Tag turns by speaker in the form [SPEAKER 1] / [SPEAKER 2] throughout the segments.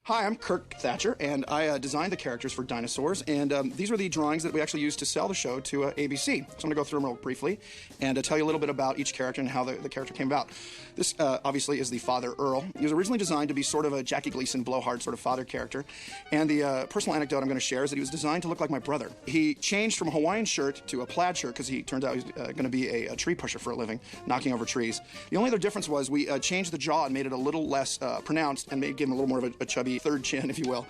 [SPEAKER 1] Hi, I'm Kirk Thatcher, and I designed the characters for Dinosaurs, and these were the drawings that we actually used to sell the show to ABC. So I'm going to go through them real briefly and tell you a little bit about each character and how the character came about. This, obviously, is the father, Earl. He was originally designed to be sort of a Jackie Gleason, blowhard sort of father character, and the personal anecdote I'm going to share is that he was designed to look like my brother. He changed from a Hawaiian shirt to a plaid shirt because he turned out he was going to be a tree pusher for a living, knocking over trees. The only other difference was we changed the jaw and made it a little less pronounced and gave him a little more of a chubby third chin, if you will,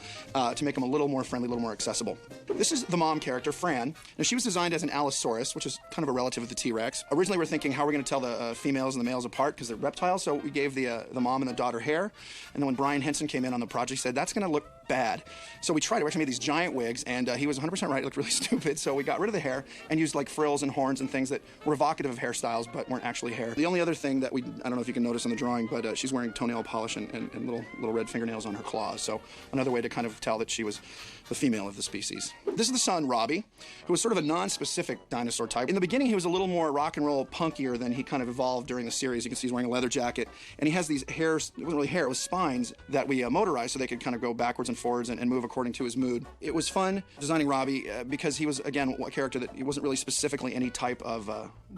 [SPEAKER 1] to make him a little more friendly, a little more accessible. This is the mom character, Fran. Now, she was designed as an Allosaurus, which is kind of a relative of the T-Rex. Originally, we were thinking, how are we going to tell the females and the males apart because they're reptiles? So we gave the mom and the daughter hair. And then when Brian Henson came in on the project, he said, that's going to look bad. So we tried it. We actually made these giant wigs, and he was 100% right. It looked really stupid. So we got rid of the hair and used like frills and horns and things that were evocative of hairstyles but weren't actually hair. The only other thing that I don't know if you can notice in the drawing, but she's wearing toenail polish and little red fingernails on her claws. So another way to kind of tell that she was the female of the species. This is the son, Robbie, who was sort of a non-specific dinosaur type. In the beginning, he was a little more rock and roll punkier than he kind of evolved during the series. You can see he's wearing a leather jacket, and he has these hairs, it wasn't really hair, it was spines that we motorized so they could kind of go backwards and forwards and move according to his mood. It was fun designing Robbie because he was, again, a character that he wasn't really specifically any type of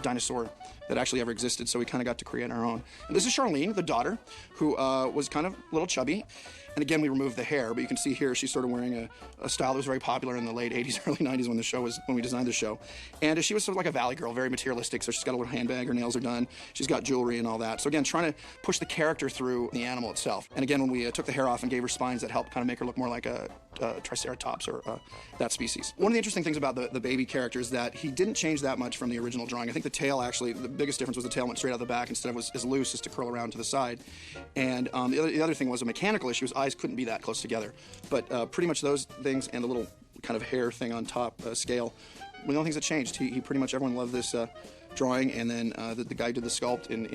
[SPEAKER 1] dinosaur that actually ever existed, so we kind of got to create our own. And this is Charlene, the daughter, who was kind of a little chubby. And again, we removed the hair, but you can see here she's sort of wearing a style that was very popular in the late 80s, early 90s when we designed the show. And she was sort of like a valley girl, very materialistic, so she's got a little handbag, her nails are done, she's got jewelry and all that. So again, trying to push the character through the animal itself. And again, when we took the hair off and gave her spines, that helped kind of make her look more like a Triceratops or that species. One of the interesting things about the baby character is that he didn't change that much from the original drawing. I think the tail actually, the biggest difference was the tail went straight out the back instead of was as loose as to curl around to the side. And the other thing was a mechanical issue. His eyes couldn't be that close together. But pretty much those things and the little kind of hair thing on top scale were the only things that changed. He pretty much, everyone loved this drawing, and then the guy who did the sculpt in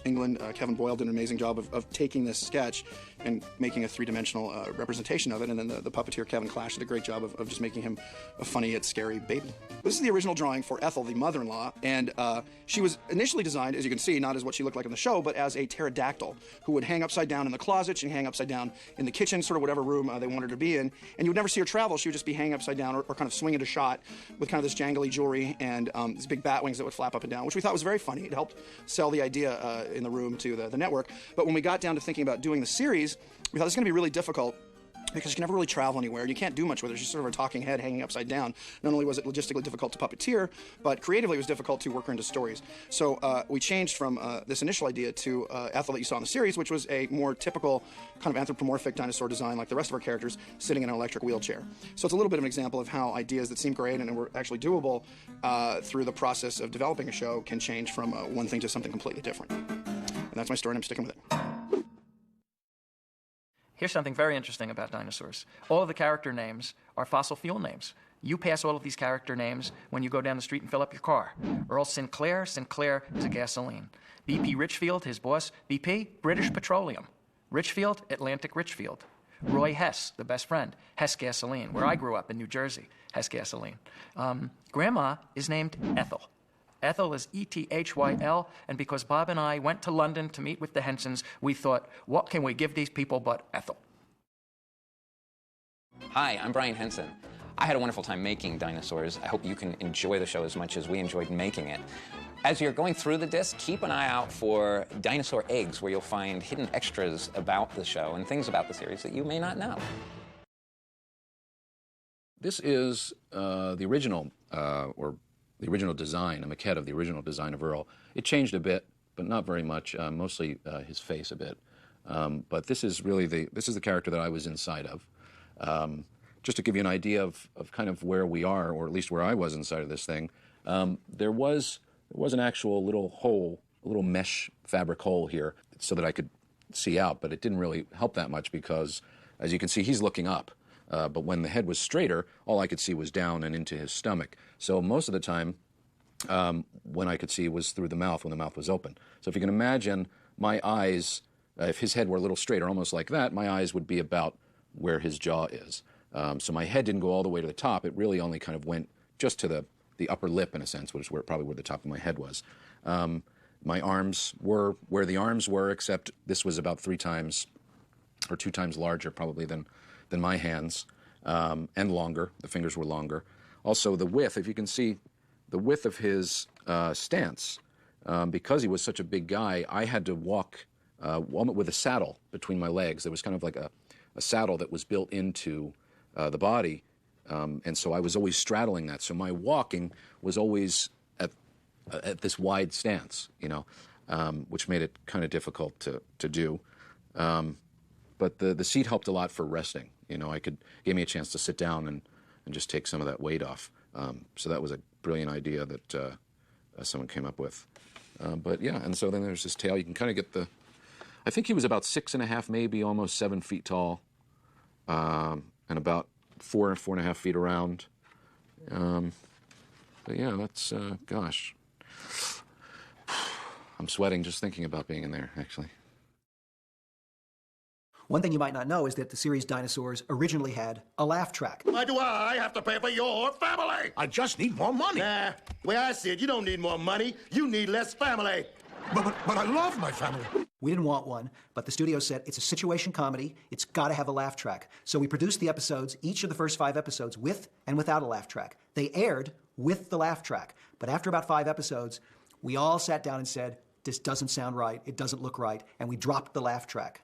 [SPEAKER 1] England, Kevin Boyle, did an amazing job of taking this sketch and making a three-dimensional representation of it, and then the puppeteer Kevin Clash did a great job of just making him a funny yet scary baby. This is the original drawing for Ethel, the mother-in-law, and she was initially designed, as you can see, not as what she looked like in the show, but as a pterodactyl who would hang upside down in the closet, she'd hang upside down in the kitchen, sort of whatever room they wanted her to be in, and you would never see her travel. She would just be hanging upside down or kind of swinging a shot with kind of this jangly jewelry and these big bat wings that would flap up and down, which we thought was very funny. It helped sell the idea in the room to the network. But when we got down to thinking about doing the series, we thought this was going to be really difficult because she can never really travel anywhere. You can't do much with her. She's sort of a talking head hanging upside down. Not only was it logistically difficult to puppeteer, but creatively it was difficult to work her into stories. So we changed from this initial idea to Ethel that you saw in the series, which was a more typical kind of anthropomorphic dinosaur design like the rest of our characters, sitting in an electric wheelchair. So it's a little bit of an example of how ideas that seem great and were actually doable through the process of developing a show can change from one thing to something completely different. And that's my story, and I'm sticking with it.
[SPEAKER 2] Here's something very interesting about dinosaurs. All of the character names are fossil fuel names. You pass all of these character names when you go down the street and fill up your car. Earl Sinclair is a gasoline. BP Richfield, his boss, BP, British Petroleum. Richfield, Atlantic Richfield. Roy Hess, the best friend, Hess Gasoline, where I grew up in New Jersey, Hess Gasoline. Grandma is named Ethel. Ethel is E-T-H-Y-L, and because Bob and I went to London to meet with the Hensons, we thought, what can we give these people but Ethel?
[SPEAKER 3] Hi, I'm Brian Henson. I had a wonderful time making Dinosaurs. I hope you can enjoy the show as much as we enjoyed making it. As you're going through the disc, keep an eye out for dinosaur eggs, where you'll find hidden extras about the show and things about the series that you may not know.
[SPEAKER 4] This is the original, the original design, a maquette of the original design of Earl. It changed a bit, but not very much, mostly his face a bit. But this is really the character that I was inside of. Just to give you an idea of kind of where we are, or at least where I was inside of this thing, there was an actual little hole, a little mesh fabric hole here so that I could see out, but it didn't really help that much because, as you can see, he's looking up. But when the head was straighter, all I could see was down and into his stomach. So most of the time, when I could see was through the mouth, when the mouth was open. So if you can imagine my eyes, if his head were a little straighter, almost like that, my eyes would be about where his jaw is. So my head didn't go all the way to the top. It really only kind of went just to the upper lip, in a sense, which is probably where the top of my head was. My arms were where the arms were, except this was about 3 times were 2 times larger probably than my hands, and longer. The fingers were longer. Also, the width, if you can see, the width of his stance, because he was such a big guy, I had to walk with a saddle between my legs. There was kind of like a saddle that was built into the body, and so I was always straddling that. So my walking was always at this wide stance, which made it kind of difficult to do. But the seat helped a lot for resting. Gave me a chance to sit down and just take some of that weight off. So that was a brilliant idea that someone came up with. But yeah, and so then there's this tail. You can kind of get I think he was about 6.5, maybe almost 7 feet tall, and about 4.5 feet around. But yeah, that's, gosh. I'm sweating just thinking about being in there, actually.
[SPEAKER 5] One thing you might not know is that the series Dinosaurs originally had a laugh track.
[SPEAKER 6] Why do I have to pay for your family?
[SPEAKER 7] I just need more money.
[SPEAKER 6] Nah, way I see it, you don't need more money. You need less family.
[SPEAKER 7] But I love my family.
[SPEAKER 5] We didn't want one, but the studio said it's a situation comedy. It's got to have a laugh track. So we produced the episodes, each of the first 5 episodes, with and without a laugh track. They aired with the laugh track. But after about 5 episodes, we all sat down and said, this doesn't sound right. It doesn't look right. And we dropped the laugh track.